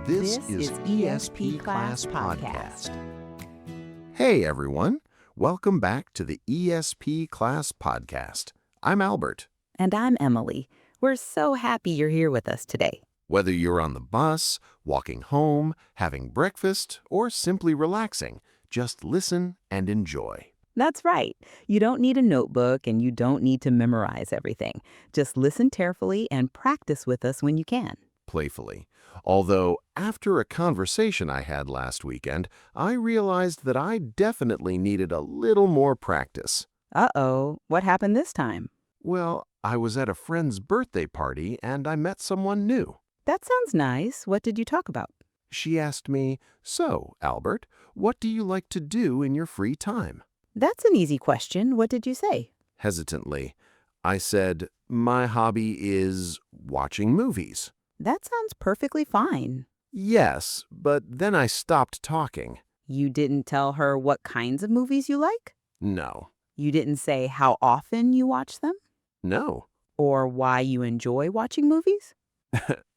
This is ESP Class Podcast. Hey everyone, welcome back to the ESP Class Podcast. I'm Albert. And I'm Emily. We're so happy you're here with us today. Whether you're on the bus, walking home, having breakfast, or simply relaxing, just listen and enjoy. That's right. You don't need a notebook and you don't need to memorize everything. Just listen carefully and practice with us when you can. Playfully. Although, after a conversation I had last weekend, I realized that I definitely needed a little more practice. Uh-oh, what happened this time? Well, I was at a friend's birthday party and I met someone new. That sounds nice. What did you talk about? She asked me, "So, Albert, what do you like to do in your free time?" That's an easy question. What did you say? Hesitantly, I said, "My hobby is watching movies." That sounds perfectly fine. Yes, but then I stopped talking. You didn't tell her what kinds of movies you like? No. You didn't say how often you watch them? No. Or why you enjoy watching movies?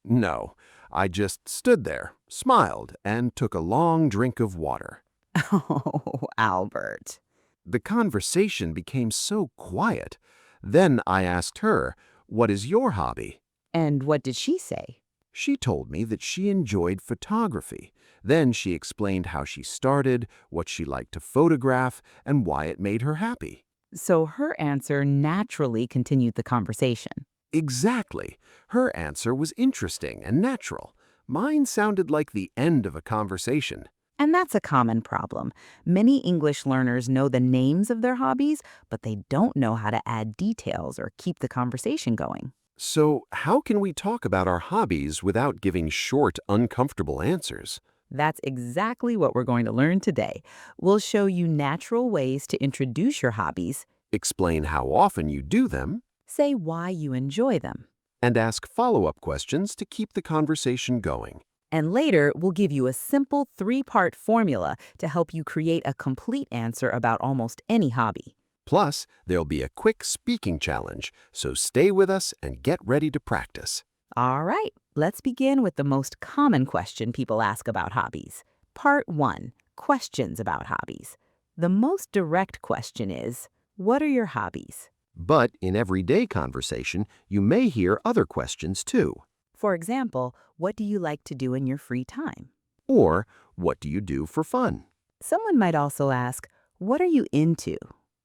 No. I just stood there, smiled, and took a long drink of water. Oh, Albert. The conversation became so quiet. Then I asked her, "What is your hobby?" And what did she say? She told me that she enjoyed photography. Then she explained how she started, what she liked to photograph, and why it made her happy. So her answer naturally continued the conversation. Exactly. Her answer was interesting and natural. Mine sounded like the end of a conversation. And that's a common problem. Many English learners know the names of their hobbies, but they don't know how to add details or keep the conversation going. So, how can we talk about our hobbies without giving short, uncomfortable answers? That's exactly what we're going to learn today. We'll show you natural ways to introduce your hobbies, Explain how often you do them, say why you enjoy them, and ask follow-up questions to keep the conversation going. and later we'll give you a simple 3-part formula to help you create a complete answer about almost any hobby. Plus, there'll be a quick speaking challenge, so stay with us and get ready to practice. All right, let's begin with the most common question people ask about hobbies. Part 1, questions about hobbies. The most direct question is, what are your hobbies? But in everyday conversation, you may hear other questions too. For example, what do you like to do in your free time? Or, what do you do for fun? Someone might also ask, what are you into?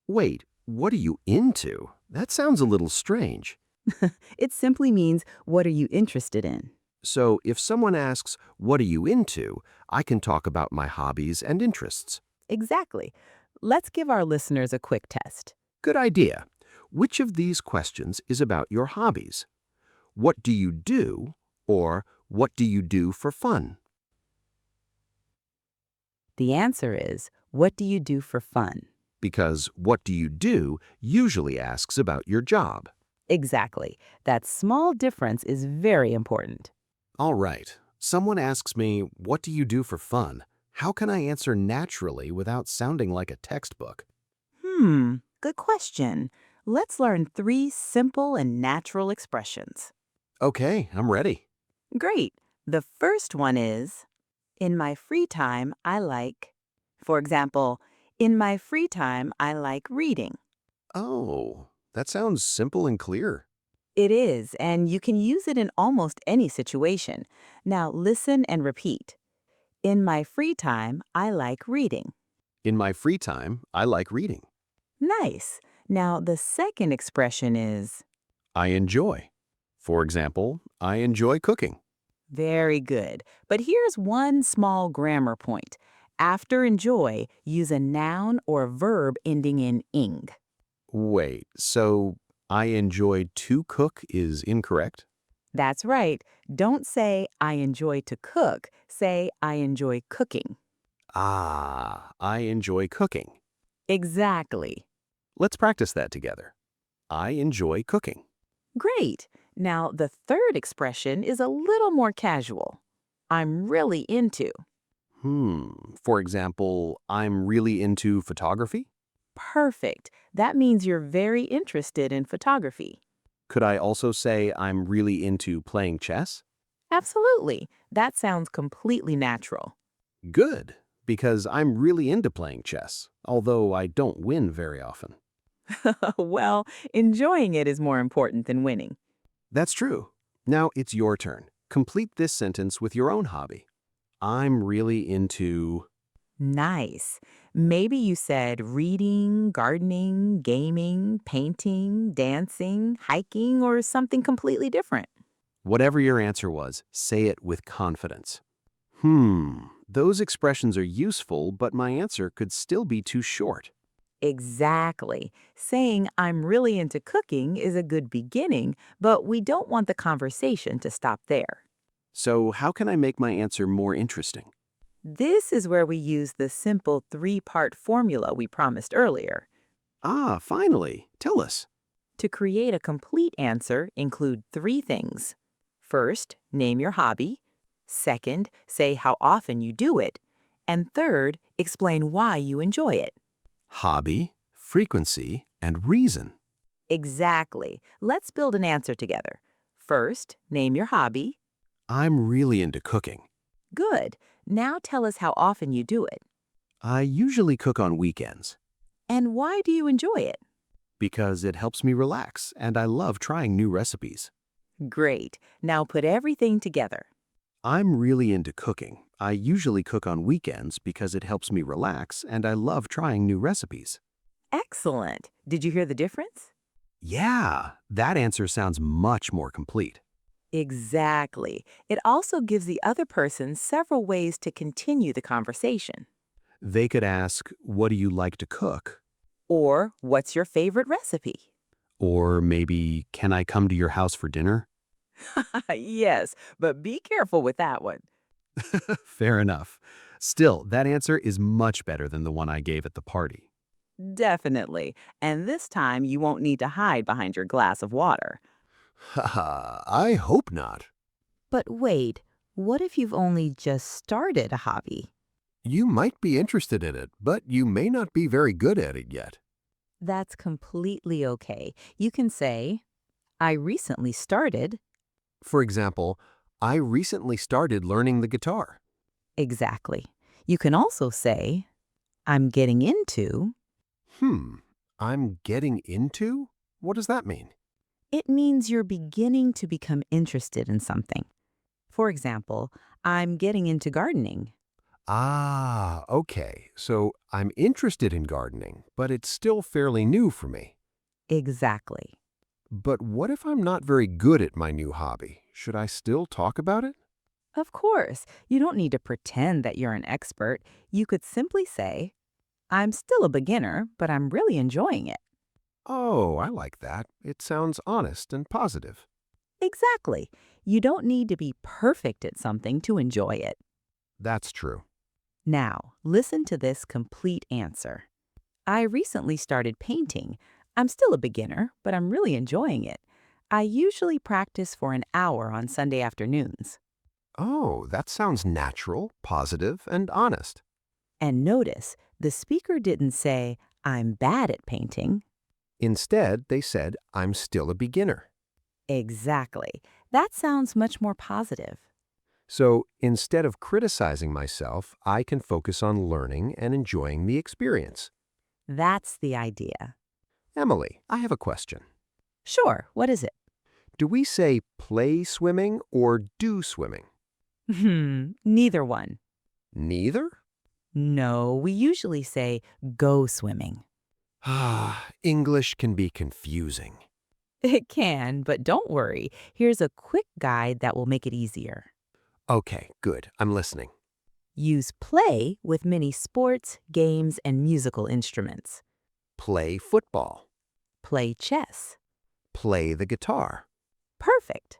Wait, what are you into? That sounds a little strange. It simply means, what are you interested in? So, if someone asks, "What are you into?" I can talk about my hobbies and interests. Exactly. Let's give our listeners a quick test. Good idea. Which of these questions is about your hobbies? What do you do? Or, what do you do for fun? The answer is, what do you do for fun? Because what do you do usually asks about your job. Exactly. That small difference is very important. All right. Someone asks me, "What do you do for fun?" How can I answer naturally without sounding like a textbook? Good question. Let's learn 3 simple and natural expressions. Okay, I'm ready. Great. The first one is, in my free time, I like. For example, in my free time, I like reading. Oh, that sounds simple and clear. It is, and you can use it in almost any situation. Now listen and repeat. In my free time, I like reading. In my free time, I like reading. Nice. Now the second expression is, I enjoy. For example, I enjoy cooking. very good. But here's one small grammar point. After enjoy, use a noun or verb ending in ing. Wait, so I enjoy to cook is incorrect? That's right. Don't say, I enjoy to cook. Say, I enjoy cooking. Ah, I enjoy cooking. Exactly. Let's practice that together. I enjoy cooking. Great. Now, the third expression is a little more casual. I'm really into. For example, I'm really into photography? Perfect. That means you're very interested in photography. Could I also say I'm really into playing chess? Absolutely. That sounds completely natural. Good, because I'm really into playing chess, although I don't win very often. Well, enjoying it is more important than winning. That's true. Now it's your turn. Complete this sentence with your own hobby. I'm really into... Nice. Maybe you said reading, gardening, gaming, painting, dancing, hiking, or something completely different. Whatever your answer was, say it with confidence. Those expressions are useful, but my answer could still be too short. Exactly. Saying I'm really into cooking is a good beginning, but we don't want the conversation to stop there. So how can I make my answer more interesting? This is where we use the simple three-part formula we promised earlier. Ah, finally. Tell us. To create a complete answer, include three things. First, name your hobby. Second, say how often you do it. And third, explain why you enjoy it. Hobby, frequency, and reason. Exactly. Let's build an answer together. First, name your hobby. I'm really into cooking. Good. Now tell us how often you do it. I usually cook on weekends And why do you enjoy it? because it helps me relax and I love trying new recipes. Great. Now put everything together. I'm really into cooking. I usually cook on weekends because it helps me relax and I love trying new recipes. Excellent. Did you hear the difference? Yeah, that answer sounds much more complete. Exactly. It also gives the other person several ways to continue the conversation. They could ask, what do you like to cook? Or, what's your favorite recipe? Or maybe, can I come to your house for dinner? Yes, but be careful with that one. Fair enough. Still, that answer is much better than the one I gave at the party. Definitely. And this time you won't need to hide behind your glass of water. Haha, I hope not. But wait, what if you've only just started a hobby? You might be interested in it, but you may not be very good at it yet. That's completely okay. You can say, I recently started. For example, I recently started learning the guitar. Exactly. You can also say, I'm getting into. Hmm, I'm getting into? What does that mean? It means you're beginning to become interested in something. For example, I'm getting into gardening. Ah, okay. So I'm interested in gardening, but it's still fairly new for me. Exactly. But what if I'm not very good at my new hobby? Should I still talk about it? Of course, you don't need to pretend that you're an expert. You could simply say, I'm still a beginner, but I'm really enjoying it. Oh, I like that. It sounds honest and positive. Exactly. You don't need to be perfect at something to enjoy it. That's true. Now, listen to this complete answer. I recently started painting. I'm still a beginner, but I'm really enjoying it. I usually practice for an hour on Sunday afternoons. Oh, that sounds natural, positive, and honest. And notice, the speaker didn't say, I'm bad at painting. Instead, they said, I'm still a beginner. Exactly. That sounds much more positive. So instead of criticizing myself, I can focus on learning and enjoying the experience. That's the idea. Emily, I have a question. Sure, what is it? Do we say play swimming or do swimming? Neither one. Neither? No, we usually say go swimming. Ah, English can be confusing. It can, but don't worry. Here's a quick guide that will make it easier. Okay, good. I'm listening. Use play with many sports, games, and musical instruments. Play football. Play chess. Play the guitar. Perfect.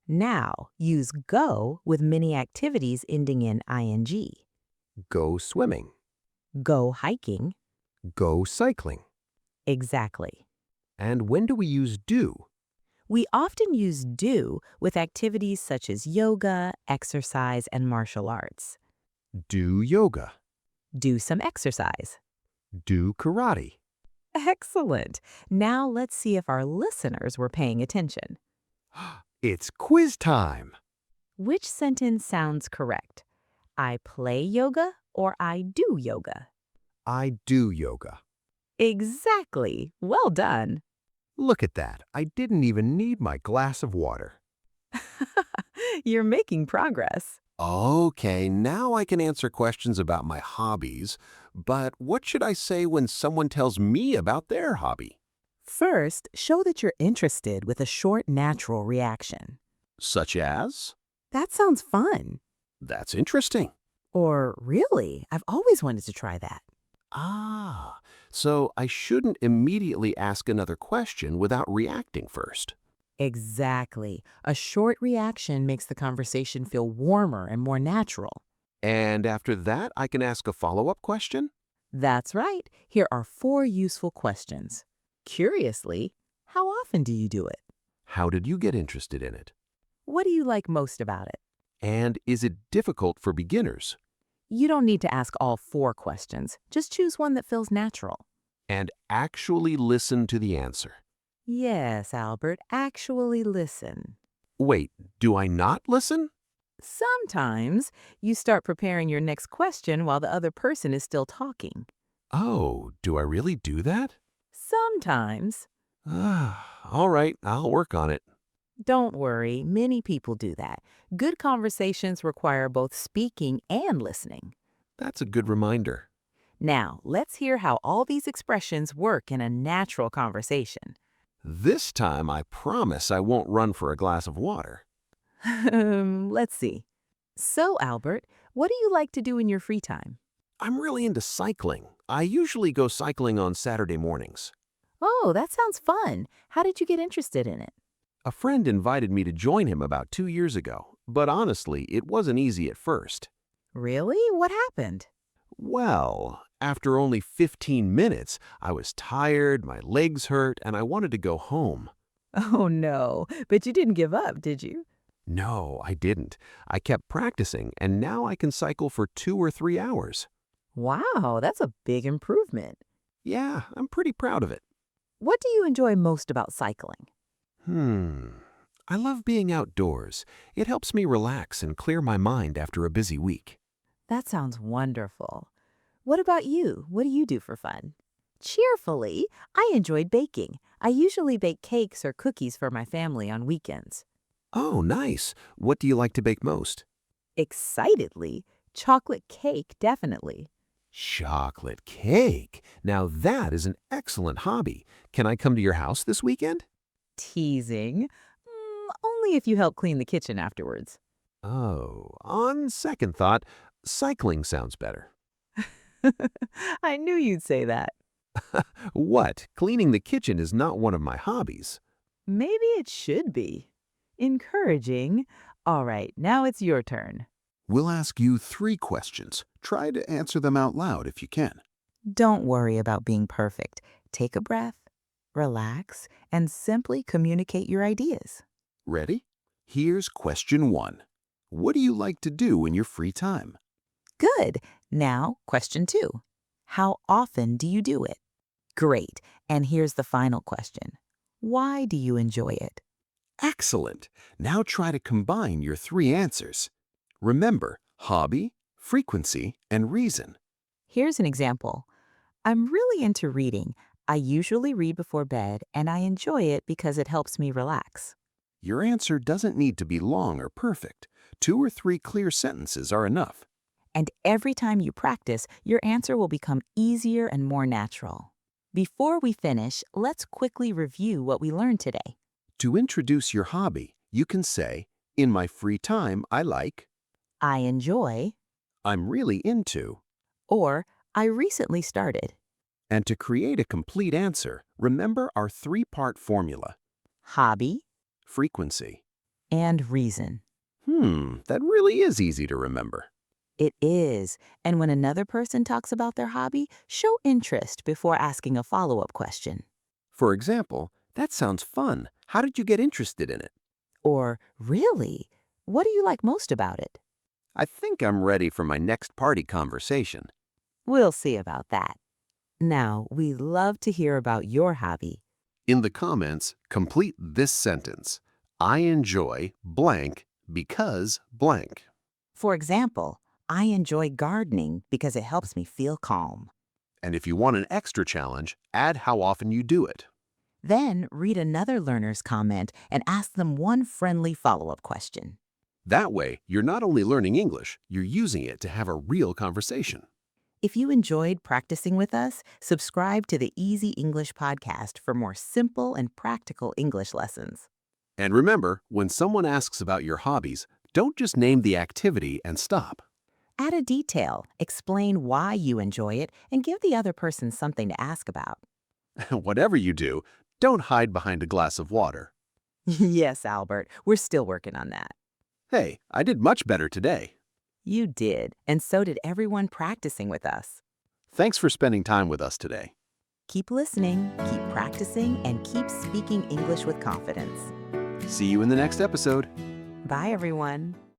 Now, use go with many activities ending in ing. Go swimming. Go hiking. Go cycling. Exactly. And when do we use do? We often use do with activities such as yoga, exercise, and martial arts. Do yoga. Do some exercise. Do karate. Excellent. Now let's see if our listeners were paying attention. It's quiz time. Which sentence sounds correct? I play yoga or I do yoga? I do yoga. Exactly. Well done. Look at that. I didn't even need my glass of water. You're making progress. Okay, now I can answer questions about my hobbies, but what should I say when someone tells me about their hobby? First, show that you're interested with a short, natural reaction. Such as? That sounds fun. That's interesting. Or, really? I've always wanted to try that. Ah, so I shouldn't immediately ask another question without reacting first. Exactly. A short reaction makes the conversation feel warmer and more natural. And after that, I can ask a follow-up question? That's right. Here are 4 useful questions. Curiously, how often do you do it? How did you get interested in it? What do you like most about it? And is it difficult for beginners? You don't need to ask all 4 questions. Just choose one that feels natural. And actually listen to the answer. Yes, Albert, actually listen. Wait, do I not listen? Sometimes you start preparing your next question while the other person is still talking. Oh, do I really do that? Sometimes. All right, I'll work on it. Don't worry, many people do that. Good conversations require both speaking and listening. That's a good reminder. Now, let's hear how all these expressions work in a natural conversation. This time, I promise I won't run for a glass of water. Let's see. So, Albert, what do you like to do in your free time? I'm really into cycling. I usually go cycling on Saturday mornings. Oh, that sounds fun. How did you get interested in it? A friend invited me to join him about 2 years ago, but honestly, it wasn't easy at first. Really? What happened? Well, after only 15 minutes, I was tired, my legs hurt, and I wanted to go home. Oh, no. But you didn't give up, did you? No, I didn't. I kept practicing, and now I can cycle for 2 or 3 hours. Wow, that's a big improvement. Yeah, I'm pretty proud of it. What do you enjoy most about cycling? I love being outdoors. It helps me relax and clear my mind after a busy week. That sounds wonderful. What about you? What do you do for fun? Cheerfully, I enjoyed baking. I usually bake cakes or cookies for my family on weekends. Oh, nice. What do you like to bake most? Excitedly, chocolate cake, definitely. Chocolate cake. Now that is an excellent hobby. Can I come to your house this weekend? Teasing. Only if you help clean the kitchen afterwards. Oh, on second thought, cycling sounds better. I knew you'd say that. What? Cleaning the kitchen is not one of my hobbies. Maybe it should be. Encouraging. All right, now it's your turn. We'll ask you 3 questions. Try to answer them out loud if you can. Don't worry about being perfect. Take a breath, relax, and simply communicate your ideas. Ready? Here's question 1. What do you like to do in your free time? Good. Now, question 2. How often do you do it? Great. And here's the final question. Why do you enjoy it? Excellent. Now try to combine your 3 answers. Remember, hobby, frequency, and reason. Here's an example. I'm really into reading. I usually read before bed, and I enjoy it because it helps me relax. Your answer doesn't need to be long or perfect. 2 or 3 clear sentences are enough. And every time you practice, your answer will become easier and more natural. Before we finish, let's quickly review what we learned today. To introduce your hobby, you can say, in my free time, I like, I enjoy, I'm really into. or I recently started. And to create a complete answer, remember our 3-part formula. Hobby Frequency. and reason. That really is easy to remember. It is. And when another person talks about their hobby, show interest before asking a follow-up question. For example, that sounds fun. How did you get interested in it? Or, really? What do you like most about it? I think I'm ready for my next party conversation. We'll see about that. Now, we love to hear about your hobby. In the comments, complete this sentence. I enjoy blank because blank. For example, I enjoy gardening because it helps me feel calm. And if you want an extra challenge, add how often you do it. Then read another learner's comment and ask them one friendly follow-up question. That way, you're not only learning English, you're using it to have a real conversation. If you enjoyed practicing with us, subscribe to the Easy English podcast for more simple and practical English lessons. And remember, when someone asks about your hobbies, don't just name the activity and stop. Add a detail, explain why you enjoy it, and give the other person something to ask about. Whatever you do, don't hide behind a glass of water. Yes, Albert, we're still working on that. Hey, I did much better today. You did, and so did everyone practicing with us. Thanks for spending time with us today. Keep listening, keep practicing, and keep speaking English with confidence. See you in the next episode. Bye, everyone.